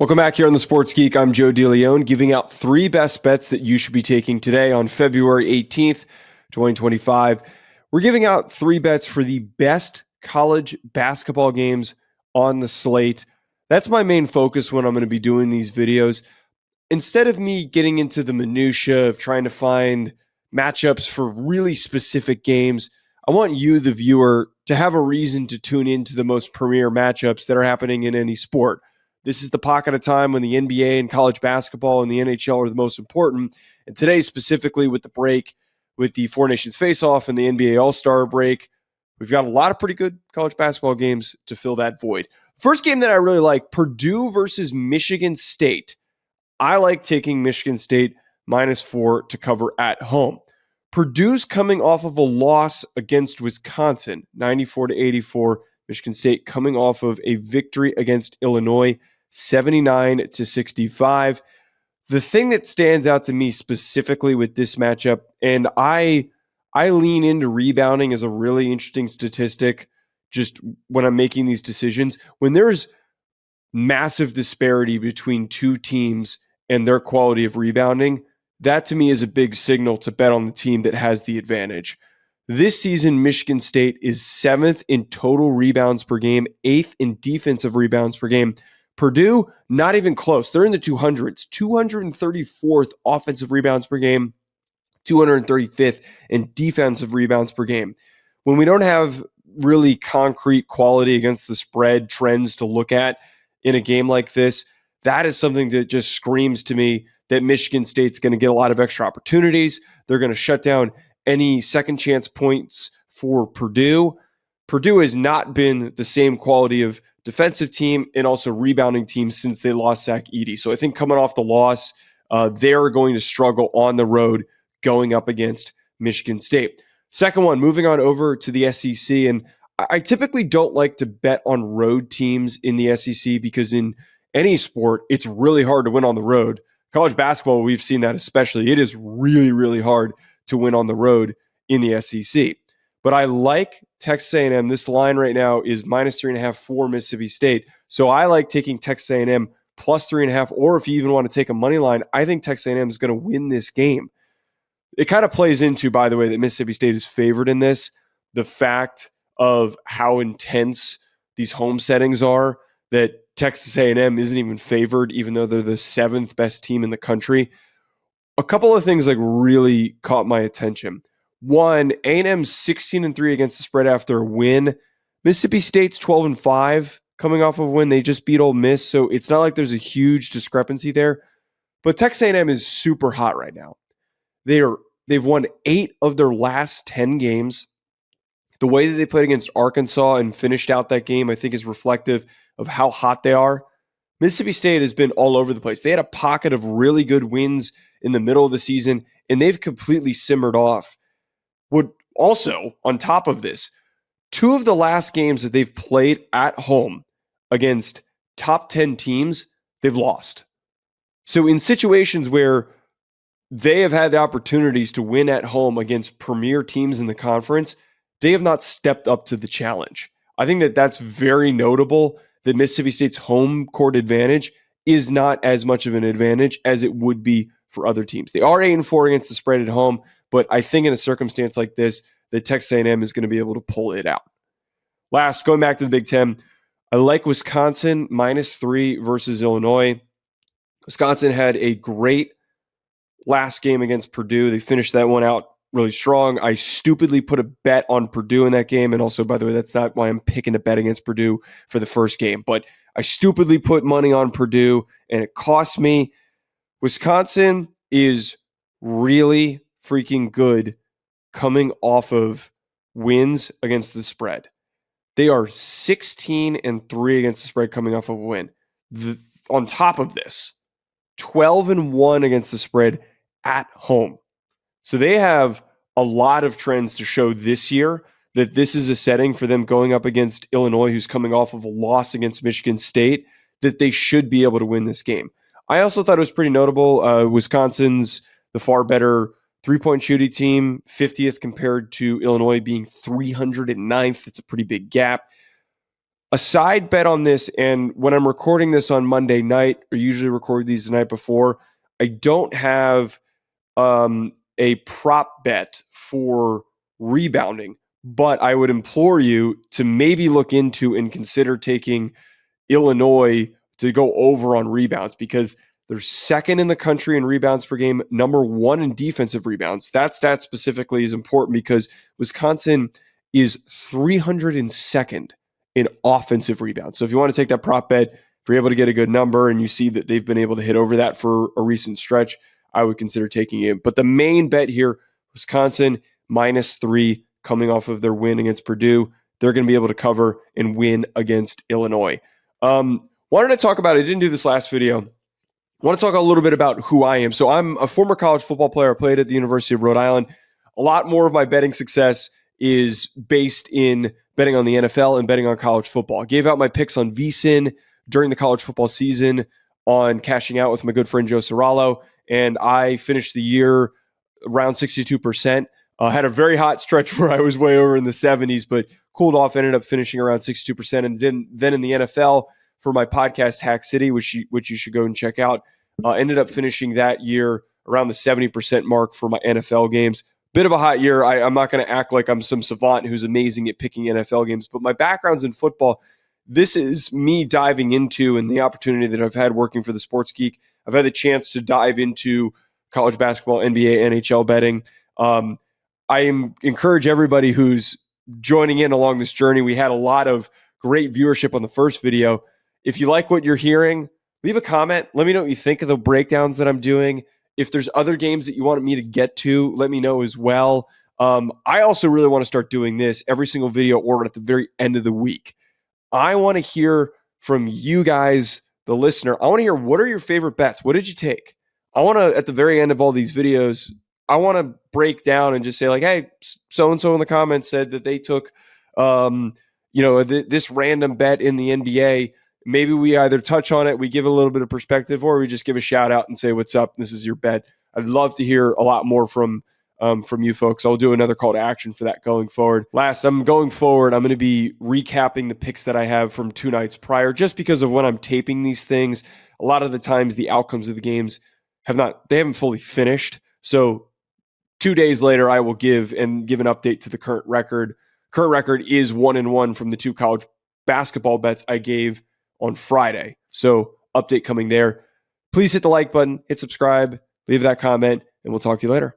Welcome back here on the Sports Geek. I'm Joe DeLeone, giving out three best bets that you should be taking today on February 18th, 2025. We're giving out three bets for the best college basketball games on the slate. That's my main focus when I'm going to be doing these videos. Instead of me getting into the minutia of trying to find matchups for really specific games, I want you, the viewer, to have a reason to tune into the most premier matchups that are happening in any sport. This is the pocket of time when the NBA and college basketball and the NHL are the most important. And today, specifically with the break, with the Four Nations face-off and the NBA All-Star break, we've got a lot of pretty good college basketball games to fill that void. First game that I really like, Purdue versus Michigan State. I like taking Michigan State -4 to cover at home. Purdue's coming off of a loss against Wisconsin, 94-84. Michigan State coming off of a victory against Illinois, 79-65. The thing that stands out to me specifically with this matchup, and I lean into rebounding as a really interesting statistic just when I'm making these decisions. When there's massive disparity between two teams and their quality of rebounding, that to me is a big signal to bet on the team that has the advantage. This season, Michigan State is 7th in total rebounds per game, 8th in defensive rebounds per game. Purdue, not even close. They're in the 200s, 234th offensive rebounds per game, 235th in defensive rebounds per game. When we don't have really concrete quality against the spread trends to look at in a game like this, that is something that just screams to me that Michigan State's going to get a lot of extra opportunities. They're going to shut down any second chance points for Purdue. Purdue has not been the same quality of defensive team and also rebounding team since they lost Zach Edey. So I think coming off the loss, they're going to struggle on the road going up against Michigan State. Second one, moving on over to the SEC. And I typically don't like to bet on road teams in the SEC because in any sport, it's really hard to win on the road. College basketball, we've seen that especially. It is really, really hard to win on the road in the SEC. But I like Texas A&M. This line right now is -3.5 for Mississippi State. So I like taking Texas A&M +3.5, or if you even want to take a money line, I think Texas A&M is going to win this game. It kind of plays into, by the way, that Mississippi State is favored in this. The fact of how intense these home settings are, that Texas A&M isn't even favored, even though they're the 7th best team in the country. A couple of things really caught my attention. One, A&M's 16-3 against the spread after a win. Mississippi State's 12-5 coming off of a win. They just beat Ole Miss, so it's not like there's a huge discrepancy there. But Texas A&M is super hot right now. They've won 8 of their last 10 games. The way that they played against Arkansas and finished out that game, I think, is reflective of how hot they are. Mississippi State has been all over the place. They had a pocket of really good wins in the middle of the season, and they've completely simmered off. Would also, on top of this, 2 of the last games that they've played at home against top 10 teams, they've lost. So in situations where they have had the opportunities to win at home against premier teams in the conference, they have not stepped up to the challenge. I think that that's very notable, that Mississippi State's home court advantage is not as much of an advantage as it would be for other teams. They are 8-4 against the spread at home, but I think in a circumstance like this, that Texas A&M is going to be able to pull it out. Last, going back to the Big Ten, I like Wisconsin -3 versus Illinois. Wisconsin had a great last game against Purdue. They finished that one out really strong. I stupidly put a bet on Purdue in that game. And also, by the way, that's not why I'm picking a bet against Purdue for the first game. But I stupidly put money on Purdue, and it cost me. Wisconsin is really freaking good coming off of wins against the spread. They are 16-3 against the spread coming off of a win. On top of this, 12-1 against the spread at home. So they have a lot of trends to show this year that this is a setting for them going up against Illinois, who's coming off of a loss against Michigan State, that they should be able to win this game. I also thought it was pretty notable. Wisconsin's the far better three-point shooting team, 50th compared to Illinois being 309th. It's a pretty big gap. A side bet on this, and when I'm recording this on Monday night, or usually record these the night before, I don't have a prop bet for rebounding, but I would implore you to maybe look into and consider taking Illinois to go over on rebounds, because they're second in the country in rebounds per game, number one in defensive rebounds. That stat specifically is important because Wisconsin is 302nd in offensive rebounds. So if you want to take that prop bet, if you're able to get a good number and you see that they've been able to hit over that for a recent stretch, I would consider taking it. But the main bet here, Wisconsin -3 coming off of their win against Purdue. They're going to be able to cover and win against Illinois. Wanted to talk about, I didn't do this last video. I want to talk a little bit about who I am. So I'm a former college football player. I played at the University of Rhode Island. A lot more of my betting success is based in betting on the NFL and betting on college football. I gave out my picks on VSiN during the college football season on cashing out with my good friend Joe Serralo, and I finished the year around 62%. Had a very hot stretch where I was way over in the 70s, but cooled off, ended up finishing around 62%. And then in the NFL for my podcast, Hack City, which you should go and check out, ended up finishing that year around the 70% mark for my NFL games. Bit of a hot year. I'm not going to act like I'm some savant who's amazing at picking NFL games, but my background's in football. This is me diving into, and the opportunity that I've had working for the Sports Geek. I've had the chance to dive into college basketball, NBA, NHL betting. I encourage everybody who's joining in along this journey. We had a lot of great viewership on the first video. If you like what you're hearing, leave a comment. Let me know what you think of the breakdowns that I'm doing. If there's other games that you want me to get to, let me know as well. I also really want to start doing this every single video or at the very end of the week. I want to hear from you guys, the listener. I want to hear, what are your favorite bets? What did you take? I want to, at the very end of all these videos, I want to break down and just say like, hey, so-and-so in the comments said that they took, this random bet in the NBA. Maybe we either touch on it, we give a little bit of perspective, or we just give a shout out and say, what's up? This is your bet. I'd love to hear a lot more from you folks. I'll do another call to action for that going forward. I'm going to be recapping the picks that I have from 2 nights prior, just because of when I'm taping these things. A lot of the times the outcomes of the games haven't fully finished. So 2 days later, I will give an update to the current record. Current record is 1-1 from the 2 college basketball bets I gave on Friday. So update coming there. Please hit the like button, hit subscribe, leave that comment, and we'll talk to you later.